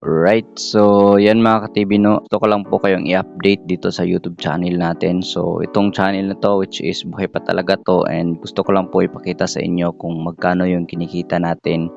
Right, so yan mga ka-TV, no, gusto ko lang po kayong i-update dito sa YouTube channel natin. So itong channel na to, which is buhay pa talaga to, and gusto ko lang po ipakita sa inyo kung magkano yung kinikita natin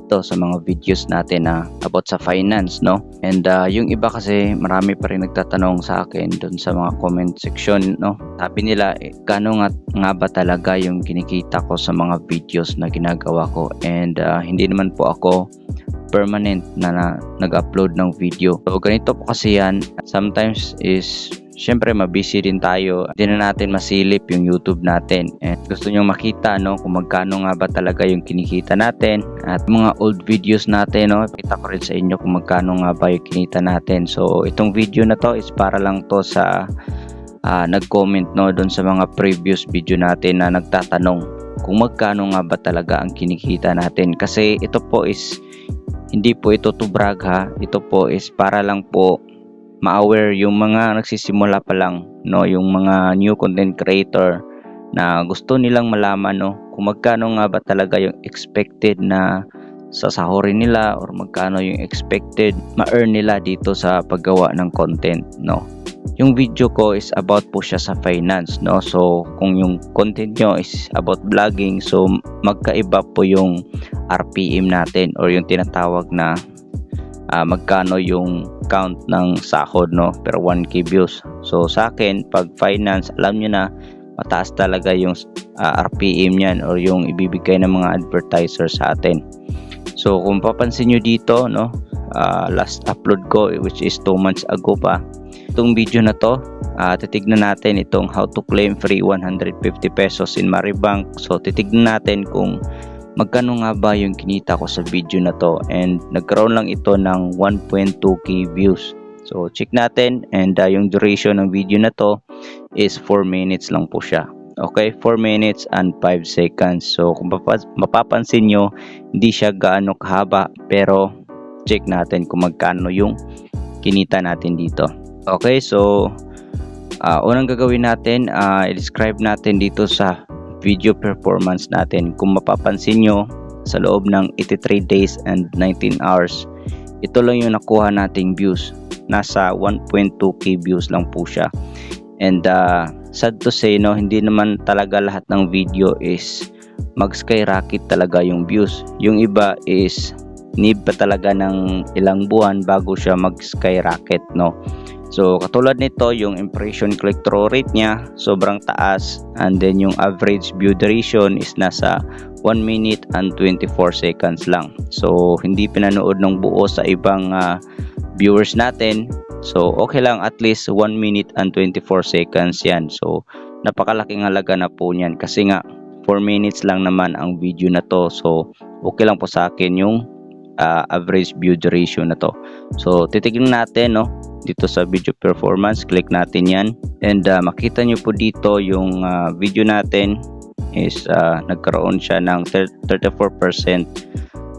ito sa mga videos natin na about sa finance, no. And yung iba kasi marami pa rin nagtatanong sa akin dun sa mga comment section, no. Sabi nila, kano nga ba talaga yung kinikita ko sa mga videos na ginagawa ko, and hindi naman po ako permanent na nag-upload ng video. So ganito po kasi yan, sometimes is syempre mabusy din tayo, hindi na natin masilip yung YouTube natin, and gusto nyo makita, no, kung magkano nga ba talaga yung kinikita natin, at mga old videos natin, no, ipakita ko rin sa inyo kung magkano nga ba yung kinita natin. So itong video na to is para lang to sa nag-comment, no, doon sa mga previous video natin na nagtatanong kung magkano nga ba talaga ang kinikita natin. Kasi ito po is hindi po ito to brag, ha. Ito po is para lang po ma-aware yung mga nagsisimula pa lang, no, yung mga new content creator na gusto nilang malaman, no, kung magkano nga ba talaga yung expected na sasahurin nila, or magkano yung expected ma-earn nila dito sa paggawa ng content, no. Yung video ko is about po siya sa finance, no. So kung yung content nyo is about vlogging, so magkaiba po yung RPM natin, or yung tinatawag na magkano yung count ng sahod, no, per 1k views. So sa akin, pag finance, alam nyo na mataas talaga yung RPM nyan, or yung ibibigay ng mga advertiser sa atin. So kung papansin nyo dito, no, last upload ko, which is 2 months ago pa, itong video na to, titignan natin itong how to claim free 150 pesos in Maribank. So titignan natin kung magkano nga ba yung kinita ko sa video na to, and nagkaroon lang ito ng 1.2k views. So check natin, and yung duration ng video na to is 4 minutes lang po siya. Okay, 4 minutes and 5 seconds. So kung mapapansin nyo, hindi siya gaano kahaba, pero check natin kung magkano yung kinita natin dito. Okay, so unang gagawin natin, i-describe natin dito sa video performance natin. Kung mapapansin nyo, sa loob ng 83 days and 19 hours, ito lang yung nakuha nating views. Nasa 1.2k views lang po siya. And sad to say, no, hindi naman talaga lahat ng video is mag-skyrocket talaga yung views. Yung iba is need pa talaga ng ilang buwan bago siya mag-skyrocket, no. So katulad nito, yung impression click-through rate niya sobrang taas, and then yung average view duration is nasa 1 minute and 24 seconds lang. So hindi pinanood ng buo sa ibang viewers natin. So okay lang, at least 1 minute and 24 seconds yan. So napakalaking halaga na po niyan, kasi nga 4 minutes lang naman ang video na to. So okay lang po sa akin yung average view duration na to. So titignan natin, no, dito sa video performance, click natin yan, and makita nyo po dito yung video natin is nagkaroon siya ng 34%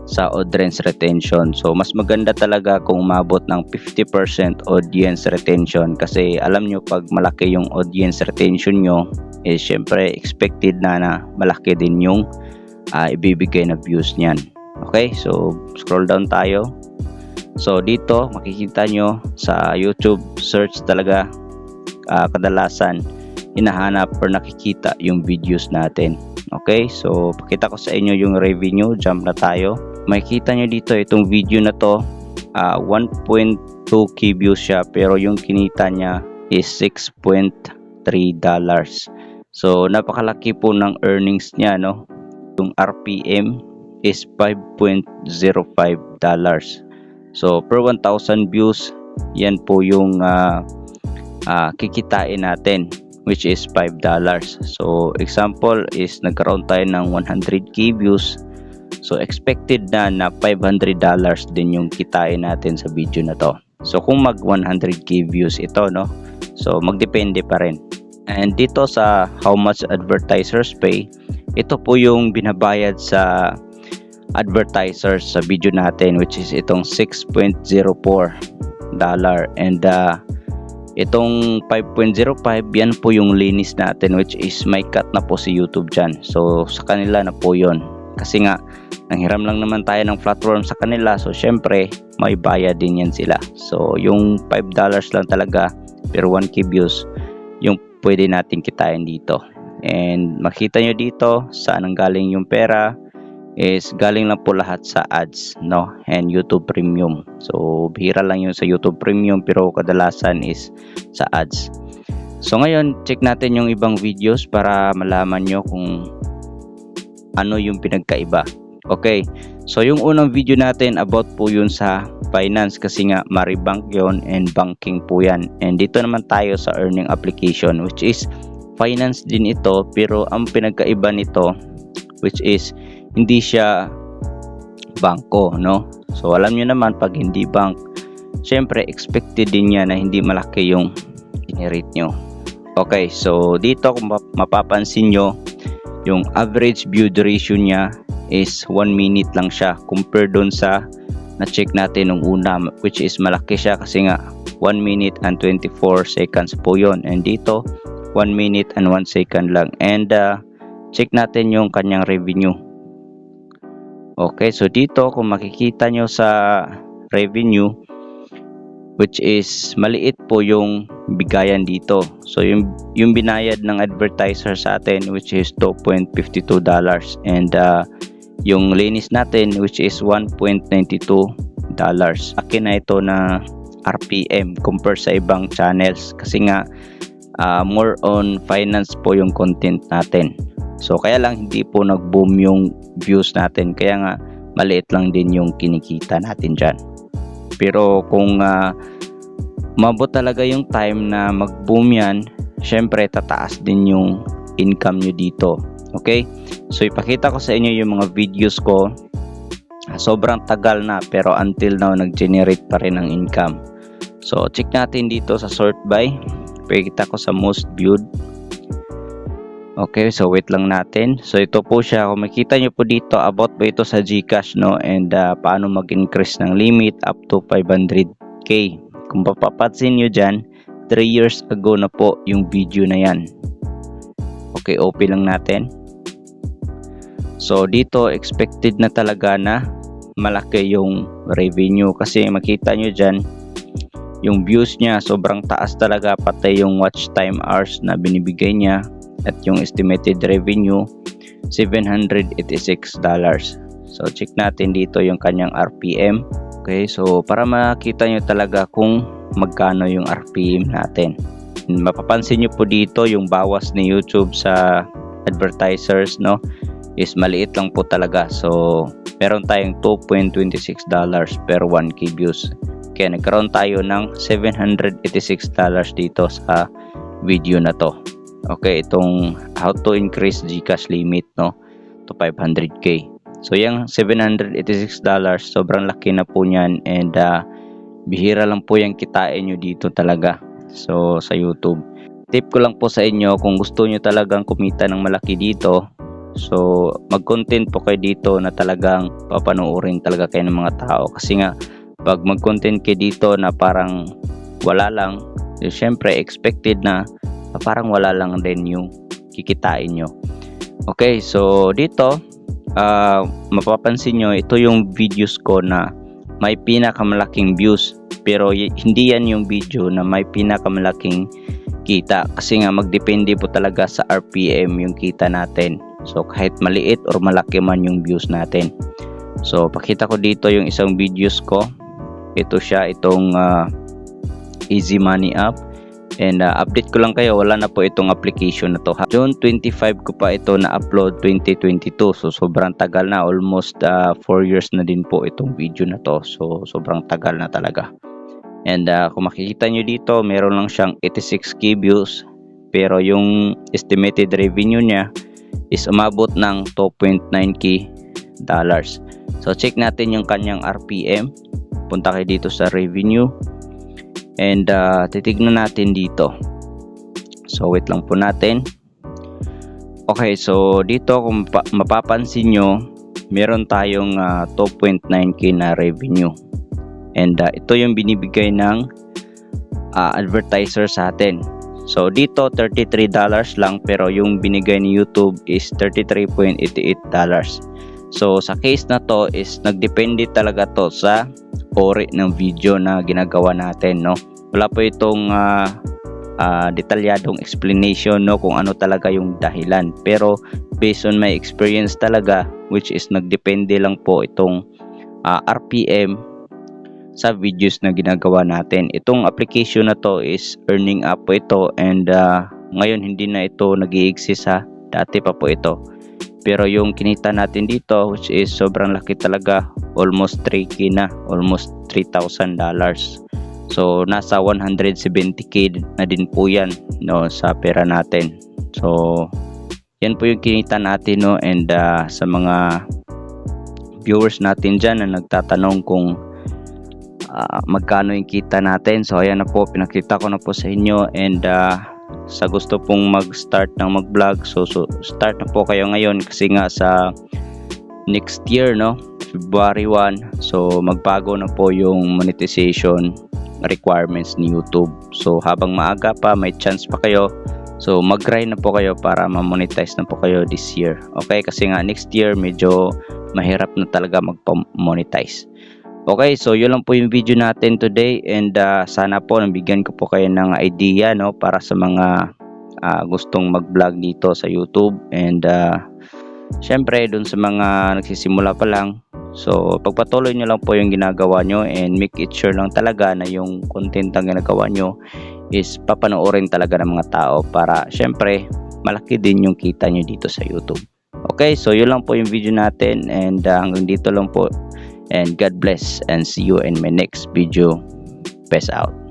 sa audience retention. So mas maganda talaga kung umabot ng 50% audience retention, kasi alam nyo, pag malaki yung audience retention nyo, is syempre expected na malaki din yung ibibigay na views nyan. Okay, so scroll down tayo. So dito makikita nyo sa YouTube search talaga, kadalasan hinahanap or nakikita yung videos natin. Okay, so pakita ko sa inyo yung revenue. Jump na tayo. Makikita nyo dito itong video na to, 1.2k views siya, pero yung kinita niya is $6.3. So napakalaki po ng earnings niya, no. Yung RPM is $5.05. So per 1,000 views, yan po yung kikitain natin, which is $5. So example is nagkaroon tayo ng 100k views. So expected na $500 din yung kitain natin sa video na to. So kung mag 100k views ito, no, so magdepende pa rin. And dito sa how much advertisers pay, ito po yung binabayad sa advertisers sa video natin, which is itong $6.04, and itong 5.05, yan po yung linis natin, which is may cut na po si YouTube dyan. So sa kanila na po yon, kasi nga nanghiram lang naman tayo ng platform sa kanila, so syempre may bayad din yan sila. So yung $5 lang talaga per 1k views yung pwede natin kitain dito. And makita nyo dito saan ang galing yung pera, is galing lang po lahat sa ads, no, and YouTube Premium. So bihira lang yun sa YouTube Premium, pero kadalasan is sa ads. So ngayon, check natin yung ibang videos para malaman nyo kung ano yung pinagkaiba. Okay, so yung unang video natin about po yun sa finance, kasi nga Maribank yun and banking po yan. And dito naman tayo sa earning application, which is finance din ito, pero ang pinagkaiba nito, which is hindi siya bangko, no? So alam nyo naman, pag hindi bank, syempre expected din niya na hindi malaki yung generate nyo. Okay, so dito kung mapapansin nyo, yung average view duration niya is 1 minute lang siya compared doon sa na-check natin nung una, which is malaki siya kasi nga 1 minute and 24 seconds po yon. And dito 1 minute and 1 second lang. And check natin yung kanyang revenue. Okay, so dito kung makikita nyo sa revenue, which is maliit po yung bigayan dito. So yung binayad ng advertiser sa atin, which is $2.52, and yung linis natin, which is $1.92. Akin na ito na RPM compare sa ibang channels, kasi nga more on finance po yung content natin. So kaya lang hindi po nag-boom yung views natin, kaya nga maliit lang din yung kinikita natin dyan. Pero kung mabot talaga yung time na mag-boom yan, syempre tataas din yung income nyo dito. Okay, so ipakita ko sa inyo yung mga videos ko. Sobrang tagal na, pero until now nag-generate pa rin ng income. So check natin dito sa sort by, ipakita ko sa most viewed. Okay, so wait lang natin. So ito po siya, kung makita nyo po dito, about po ito sa GCash, no, and paano mag-increase ng limit up to 500k. Kung papapansin nyo dyan, 3 years ago na po yung video na yan. Okay, open lang natin. So dito expected na talaga na malaki yung revenue, kasi makita nyo dyan yung views niya sobrang taas talaga, pati yung watch time hours na binibigay niya, at yung estimated revenue $786. So check natin dito yung kanyang RPM. Okay, so para makita nyo talaga kung magkano yung RPM natin. Mapapansin nyo po dito yung bawas ni YouTube sa advertisers, no, is maliit lang po talaga. So meron tayong $2.26 per 1k views. Kaya nagkaroon tayo ng $786 dito sa video na to. Okay, itong how to increase GCash limit, no, to 500k. So yung $786, sobrang laki na po niyan, and bihira lang po yung kitain nyo dito talaga. So sa YouTube, tip ko lang po sa inyo, kung gusto nyo talagang kumita ng malaki dito, so mag-content po kayo dito na talagang papanoorin talaga kayo ng mga tao. Kasi nga pag mag-content kayo dito na parang wala lang, syempre expected na parang wala lang din yung kikitain nyo. Okay, so dito mapapansin nyo, ito yung videos ko na may pinakamalaking views, pero hindi yan yung video na may pinakamalaking kita, kasi nga magdepende po talaga sa RPM yung kita natin. So kahit maliit or malaki man yung views natin. So pakita ko dito yung isang videos ko. Ito siya, itong Easy Money app. And update ko lang kayo, wala na po itong application na to. June 25 ko pa ito na upload 2022. So sobrang tagal na, almost 4 years na din po itong video na to. So sobrang tagal na talaga. And kung makikita nyo dito, meron lang siyang 86k views, pero yung estimated revenue niya is umabot ng $2.9k. So check natin yung kanyang RPM. Punta kayo dito sa revenue. And titignan natin dito. So wait lang po natin. Okay, so dito kung mapapansin nyo, meron tayong 2.9k na revenue. And ito yung binibigay ng advertiser sa atin. So dito $33 lang, pero yung binigay ni YouTube is $33.88. So sa case na to is nagdepende talaga to sa uri ng video na ginagawa natin, no. Wala po itong detalyadong explanation, no, kung ano talaga yung dahilan, pero based on my experience talaga, which is nagdepende lang po itong RPM sa videos na ginagawa natin. Itong application na to is earning up po ito, and ngayon hindi na ito nag-i-exist ha. Dati pa po ito. Pero yung kinita natin dito, which is sobrang laki talaga, almost 3K na, almost $3,000. So nasa 170K na din po yan, no, sa pera natin. So yan po yung kinita natin, no, and sa mga viewers natin dyan na nagtatanong kung magkano yung kita natin, so ayan na po, pinakita ko na po sa inyo. And sa gusto pong mag-start ng mag-vlog, so start na po kayo ngayon, kasi nga sa next year, no, February 1, so magbago na po yung monetization requirements ni YouTube. So habang maaga pa, may chance pa kayo, so mag-grind na po kayo para ma-monetize na po kayo this year. Okay, kasi nga next year medyo mahirap na talaga magpa-monetize. Okay, so yun lang po yung video natin today, and sana po nabigyan ko po kayo ng idea, no, para sa mga gustong mag-vlog dito sa YouTube. And syempre dun sa mga nagsisimula pa lang, so pagpatuloy nyo lang po yung ginagawa nyo, and make it sure lang talaga na yung content ang ginagawa nyo is papanoorin talaga ng mga tao, para syempre malaki din yung kita nyo dito sa YouTube. Okay, so yun lang po yung video natin, and hanggang dito lang po. And God bless, and see you in my next video. Peace out.